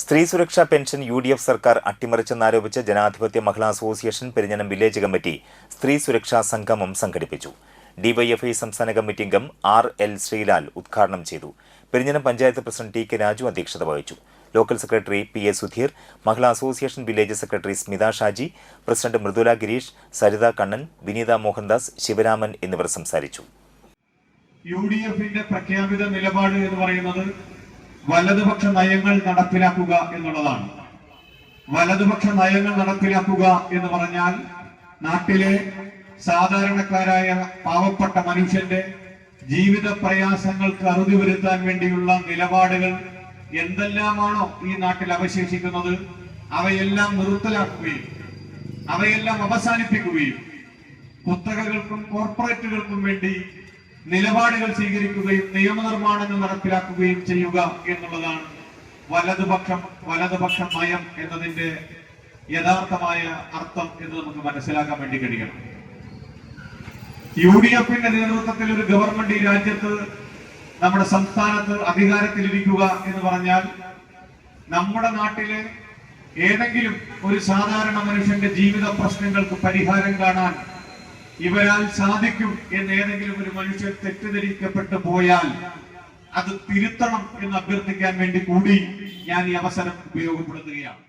സ്ത്രീ സുരക്ഷാ pension UDF സർക്കാർ അട്ടിമറിച്ചെന്നാരോപിച്ച് ജനാധിപത്യ മഹിളാ അസോസിയേഷൻ പെരിഞ്ഞനം വില്ലേജ് കമ്മിറ്റി സ്ത്രീ സുരക്ഷാ സംഗമം സംഘടിപ്പിച്ചു. DYFI സംസ്ഥാന കമ്മിറ്റി അംഗം RL ശ്രീലാൽ ഉദ്ഘാടനം ചെയ്തു. പെരിഞ്ഞനം പഞ്ചായത്ത് പ്രസിഡന്റ് TK രാജു അധ്യക്ഷത വഹിച്ചു. Local secretary PA Sudheer, Mahila association village secretary Smitha Shaji, president Mridula Gireesh, Saritha Kannan, Vineetha Mohandas, Sivaraman എന്നിവർ സംസാരിച്ചു. UDFന്റെ പ്രഖ്യാപിത നിലപാട് എന്ന് പറയുന്നത് വലതുപക്ഷ നയങ്ങൾ നടപ്പിലാക്കുക എന്നുള്ളതാണ്. വലതുപക്ഷ നയങ്ങൾ നടപ്പിലാക്കുക എന്ന് പറഞ്ഞാൽ നാട്ടിലെ സാധാരണക്കാരായ പാവപ്പെട്ട മനുഷ്യന്റെ ജീവിത പ്രയാസങ്ങൾക്ക് അറുതി വരുത്താൻ വേണ്ടിയുള്ള നിലപാടുകൾ എന്തെല്ലാമാണോ ഈ നാട്ടിൽ അവശേഷിക്കുന്നത് അവയെല്ലാം നിർത്തലാക്കുകയും അവയെല്ലാം അവസാനിപ്പിക്കുകയും കുത്തകകൾക്കും കോർപ്പറേറ്റുകൾക്കും വേണ്ടി നിലപാടുകൾ സ്വീകരിക്കുകയും നിയമനിർമ്മാണങ്ങൾ നടപ്പിലാക്കുകയും ചെയ്യുക എന്നുള്ളതാണ് വലതുപക്ഷ നയം എന്നതിന്റെ യഥാർത്ഥമായ അർത്ഥം എന്ന് നമുക്ക് മനസ്സിലാക്കാൻ വേണ്ടി കഴിയണം. UDFന്റെ നേതൃത്വത്തിൽ ഒരു ഗവൺമെന്റ് ഈ രാജ്യത്ത് നമ്മുടെ സംസ്ഥാനത്ത് അധികാരത്തിലിരിക്കുക എന്ന് പറഞ്ഞാൽ നമ്മുടെ നാട്ടിലെ ഏതെങ്കിലും ഒരു സാധാരണ മനുഷ്യന്റെ ജീവിത പ്രശ്നങ്ങൾക്ക് പരിഹാരം കാണാൻ ഇവരാൽ സാധിക്കും എന്ന് ഏതെങ്കിലും ഒരു മനുഷ്യൻ തെറ്റിദ്ധരിക്കപ്പെട്ടു പോയാൽ അത് തിരുത്തണം എന്ന് അഭ്യർത്ഥിക്കാൻ വേണ്ടി കൂടി ഞാൻ ഈ അവസരം ഉപയോഗപ്പെടുത്തുകയാണ്.